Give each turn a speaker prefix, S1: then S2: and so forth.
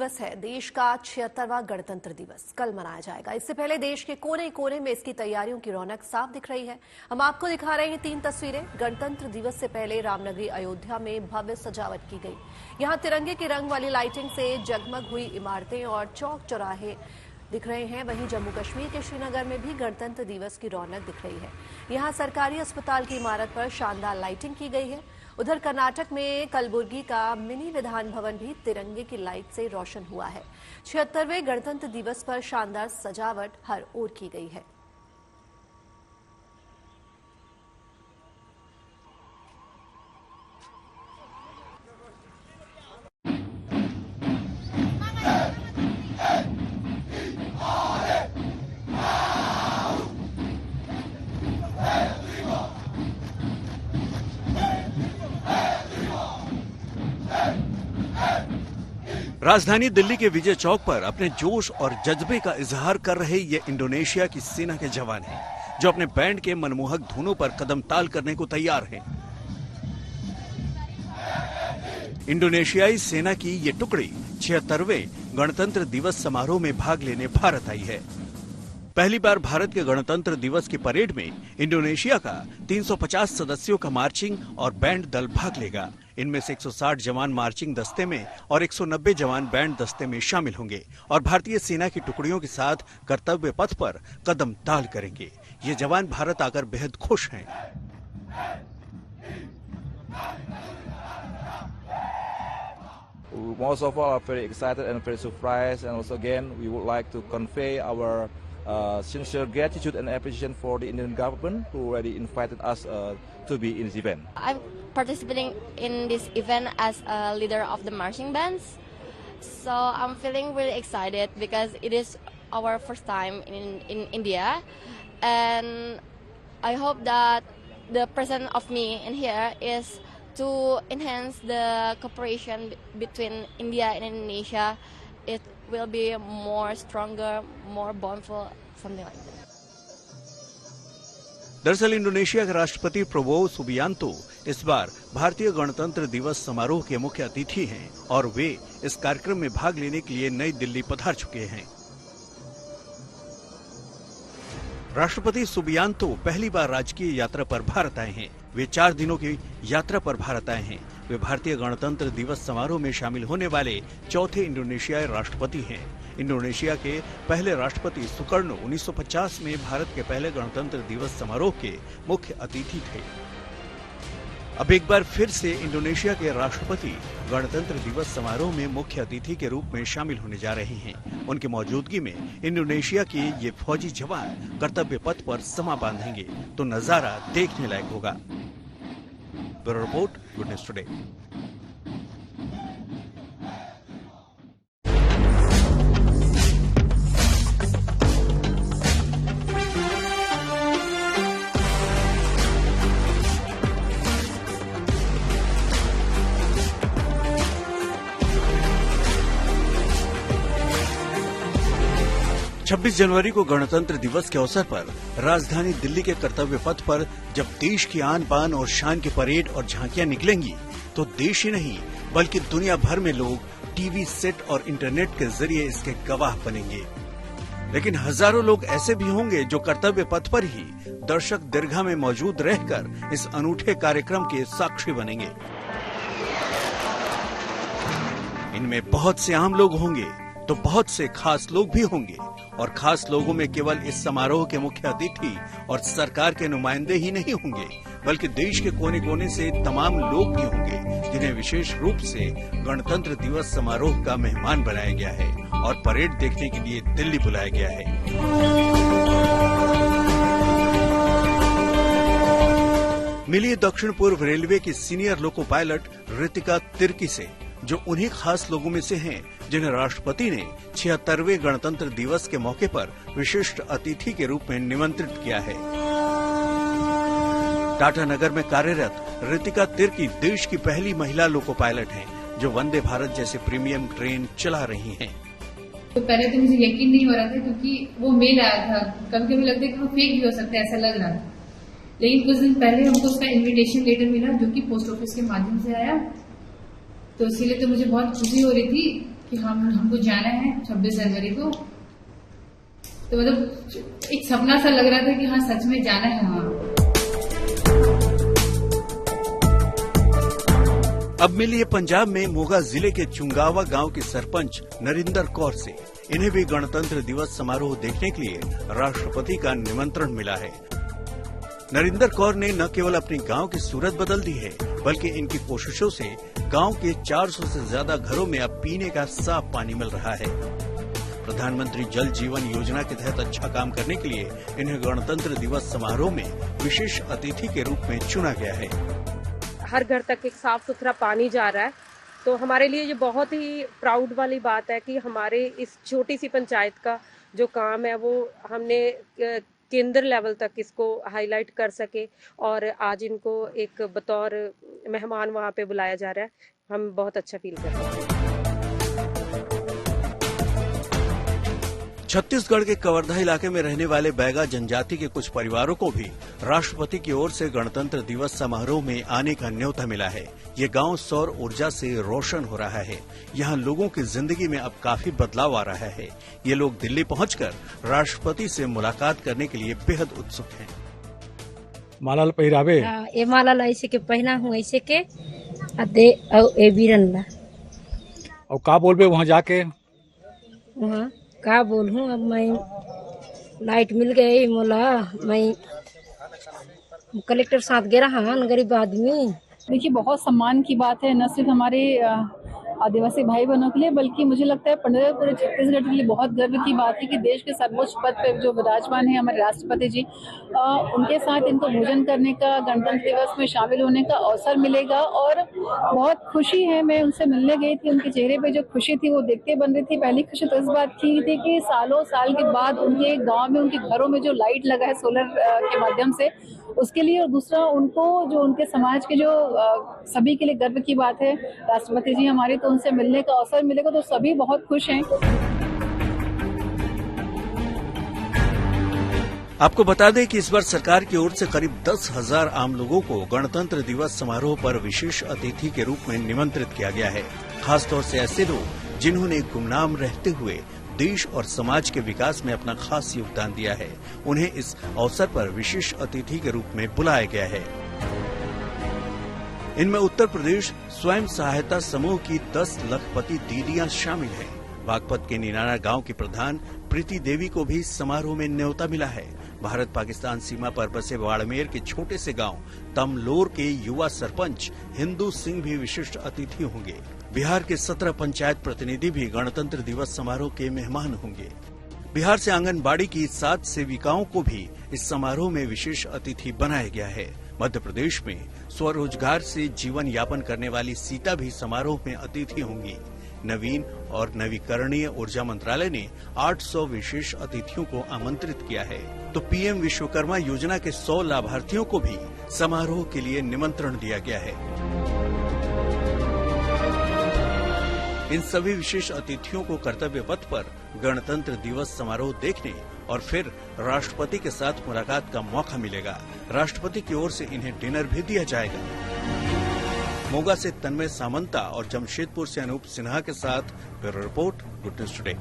S1: दिवस है देश का 76वां गणतंत्र दिवस कल मनाया जाएगा। इससे पहले देश के कोने कोने में इसकी तैयारियों की रौनक साफ दिख रही है। हम आपको दिखा रहे हैं 3 तस्वीरें। गणतंत्र दिवस से पहले रामनगरी अयोध्या में भव्य सजावट की गई। यहां तिरंगे की रंग वाली लाइटिंग से जगमग हुई इमारतें और चौक चौराहे दिख रहे हैं। वहीं जम्मू कश्मीर के श्रीनगर में भी गणतंत्र दिवस की रौनक दिख रही है। यहां सरकारी अस्पताल की इमारत पर शानदार लाइटिंग की गई है। उधर कर्नाटक में कलबुर्गी का मिनी विधान भवन भी तिरंगे की लाइट से रोशन हुआ है। 76वें गणतंत्र दिवस पर शानदार सजावट हर ओर की गई है।
S2: राजधानी दिल्ली के विजय चौक पर अपने जोश और जज्बे का इजहार कर रहे ये इंडोनेशिया की सेना के जवान हैं, जो अपने बैंड के मनमोहक धुनों पर कदम ताल करने को तैयार हैं। इंडोनेशियाई सेना की ये टुकड़ी 76वें गणतंत्र दिवस समारोह में भाग लेने भारत आई है। पहली बार भारत के गणतंत्र दिवस की परेड में इंडोनेशिया का 350 सदस्यों का मार्चिंग और बैंड दल भाग लेगा। इनमें से 160 जवान मार्चिंग दस्ते में और 190 जवान बैंड दस्ते में शामिल होंगे और भारतीय सेना की टुकड़ियों के साथ कर्तव्य पथ पर कदम ताल करेंगे। ये जवान भारत आकर बेहद खुश हैं।
S3: Most of all are very excited and very surprised, and also again we would like to convey our sincere gratitude and appreciation for the Indian government who already invited us to be in this event.
S4: I'm participating in this event as a leader of the marching bands, so I'm feeling really excited because it is our first time in India, and I hope that the presence of me in here is to enhance the cooperation between India and Indonesia. It will be more stronger, more bondful, something like that.
S2: दरअसल Indonesia के राष्ट्रपति Prabowo Subianto इस बार भारतीय गणतंत्र दिवस समारोह के मुख्य अतिथि हैं और वे इस कार्यक्रम में भाग लेने के लिए नई दिल्ली पधार चुके हैं। राष्ट्रपति सुबियांतो पहली बार राजकीय यात्रा पर भारत आए हैं। वे 4 दिनों की यात्रा पर भारत आए हैं। वे भारतीय गणतंत्र दिवस समारोह में शामिल होने वाले चौथे इंडोनेशियाई राष्ट्रपति हैं। इंडोनेशिया के पहले राष्ट्रपति सुकर्णो 1950 में भारत के पहले गणतंत्र दिवस समारोह के मुख्य अतिथि थे। अब एक बार फिर से इंडोनेशिया के राष्ट्रपति गणतंत्र दिवस समारोह में मुख्य अतिथि के रूप में शामिल होने जा रहे हैं। उनकी मौजूदगी में इंडोनेशिया के ये फौजी जवान कर्तव्य पथ पर समा बांधेंगे तो नजारा देखने लायक होगा। Bureau report, good news today. छब्बीस जनवरी को गणतंत्र दिवस के अवसर पर राजधानी दिल्ली के कर्तव्य पथ पर जब देश की आन बान और शान की परेड और झांकियां निकलेंगी तो देश ही नहीं बल्कि दुनिया भर में लोग टीवी सेट और इंटरनेट के जरिए इसके गवाह बनेंगे। लेकिन हजारों लोग ऐसे भी होंगे जो कर्तव्य पथ पर ही दर्शक दीर्घा में मौजूद रहकर इस अनूठे कार्यक्रम के साक्षी बनेंगे। इनमें बहुत से आम लोग होंगे तो बहुत से खास लोग भी होंगे और खास लोगों में केवल इस समारोह के मुख्य अतिथि और सरकार के नुमाइंदे ही नहीं होंगे बल्कि देश के कोने कोने से तमाम लोग भी होंगे जिन्हें विशेष रूप से गणतंत्र दिवस समारोह का मेहमान बनाया गया है और परेड देखने के लिए दिल्ली बुलाया गया है। मिली दक्षिण पूर्व रेलवे की senior loco pilot Ritika Tirkey से, जो उन्हीं खास लोगों में से हैं जिन्हें राष्ट्रपति ने 76वें गणतंत्र दिवस के मौके पर विशिष्ट अतिथि के रूप में निमंत्रित किया है। टाटा नगर में कार्यरत रितिका तिर्की देश की पहली महिला लोको पायलट हैं, जो वंदे भारत जैसे प्रीमियम ट्रेन चला रही हैं।
S5: तो पहले तो मुझे यकीन नहीं हो रहा था क्योंकि वो मेल आया था। कभी कभी लगता है कि वो फेक भी हो सकता है, ऐसा लग रहा था। लेकिन कुछ दिन पहले हमको उसका इन्विटेशन लेटर मिला जो कि पोस्ट ऑफिस के माध्यम से आया। तो इसीलिए तो मुझे बहुत खुशी हो रही थी कि हमको जाना है 26 जनवरी को। तो मतलब एक सपना सा लग रहा था कि हाँ सच में जाना है वहाँ।
S2: अब मिलिए पंजाब में मोगा जिले के चुंगावा गांव के सरपंच नरिंदर कौर से। इन्हें भी गणतंत्र दिवस समारोह देखने के लिए राष्ट्रपति का निमंत्रण मिला है। नरिंदर कौर ने न केवल अपनी गांव की सूरत बदल दी है, बल्कि इनकी कोशिशों से गांव के 400 से ज्यादा घरों में अब पीने का साफ पानी मिल रहा है। प्रधानमंत्री जल जीवन योजना के तहत अच्छा काम करने के लिए इन्हें गणतंत्र दिवस समारोह में विशेष अतिथि के रूप में चुना गया है।
S6: हर घर तक एक साफ सुथरा पानी जा रहा है, तो हमारे लिए ये बहुत ही प्राउड वाली बात है कि हमारे इस छोटी सी पंचायत का जो काम है वो हमने केंद्र लेवल तक इसको हाईलाइट कर सके और आज इनको एक बतौर मेहमान वहाँ पे बुलाया जा रहा है। हम बहुत अच्छा फील कर रहे हैं।
S2: छत्तीसगढ़ के कवर्धा इलाके में रहने वाले बैगा जनजाति के कुछ परिवारों को भी राष्ट्रपति की ओर से गणतंत्र दिवस समारोह में आने का न्योता मिला है। ये गांव सौर ऊर्जा से रोशन हो रहा है। यहाँ लोगों की जिंदगी में अब काफी बदलाव आ रहा है। ये लोग दिल्ली पहुंचकर राष्ट्रपति से मुलाकात करने के लिए बेहद उत्सुक हैं।
S7: माला पहिरावे
S8: ये माला ऐसे के पहना हूँ ऐसे के दे ए बीरन ला
S7: और का बोलबे वहाँ जाके
S8: वहाँ का बोलूँ। अब मैं लाइट मिल गई मोला, मैं कलेक्टर साथ गे रहा हूँ गरीब आदमी।
S9: देखिए बहुत सम्मान की बात है, न सिर्फ हमारे आदिवासी भाई बहनों के लिए बल्कि मुझे लगता है पूरे छत्तीसगढ़ के लिए बहुत गर्व की बात है कि देश के सर्वोच्च पद पे जो विराजमान है हमारे राष्ट्रपति जी, उनके साथ इनको भोजन करने का, गणतंत्र दिवस में शामिल होने का अवसर मिलेगा और बहुत खुशी है। मैं उनसे मिलने गई थी, उनके चेहरे पे जो खुशी थी वो देखते बन रही थी। पहली खुशी तो इस बात की थी कि सालों साल के बाद उनके गाँव में उनके घरों में जो लाइट लगा है सोलर के माध्यम से, उसके लिए, और दूसरा उनको जो उनके समाज के जो सभी के लिए गर्व की बात है राष्ट्रपति जी हमारे, तो उनसे मिलने का अवसर मिलेगा तो सभी बहुत खुश हैं।
S2: आपको बता दें कि इस बार सरकार की ओर से करीब 10,000 आम लोगों को गणतंत्र दिवस समारोह पर विशेष अतिथि के रूप में निमंत्रित किया गया है। खासतौर से ऐसे लोग जिन्होंने गुमनाम रहते हुए देश और समाज के विकास में अपना खास योगदान दिया है, उन्हें इस अवसर पर विशेष अतिथि के रूप में बुलाया गया है। इनमें उत्तर प्रदेश स्वयं सहायता समूह की 10 लखपति दीदियां शामिल हैं। बागपत के नीनाना गांव की प्रधान प्रीति देवी को भी समारोह में न्योता मिला है। भारत पाकिस्तान सीमा पर बसे बाड़मेर के छोटे से गांव तमलोर के युवा सरपंच हिंदू सिंह भी विशिष्ट अतिथि होंगे। बिहार के 17 पंचायत प्रतिनिधि भी गणतंत्र दिवस समारोह के मेहमान होंगे। बिहार से आंगनबाड़ी की 7 सेविकाओं को भी इस समारोह में विशेष अतिथि बनाया गया है। मध्य प्रदेश में स्वरोजगार से जीवन यापन करने वाली सीता भी समारोह में अतिथि होंगी। नवीन और नवीकरणीय ऊर्जा मंत्रालय ने 800 विशेष अतिथियों को आमंत्रित किया है, तो पीएम विश्वकर्मा योजना के 100 लाभार्थियों को भी समारोह के लिए निमंत्रण दिया गया है। इन सभी विशेष अतिथियों को कर्तव्य पथ पर गणतंत्र दिवस समारोह देखने और फिर राष्ट्रपति के साथ मुलाकात का मौका मिलेगा। राष्ट्रपति की ओर से इन्हें डिनर भी दिया जाएगा। मोगा से तन्मय सामंता और जमशेदपुर से अनूप सिन्हा के साथ bureau report, good news today.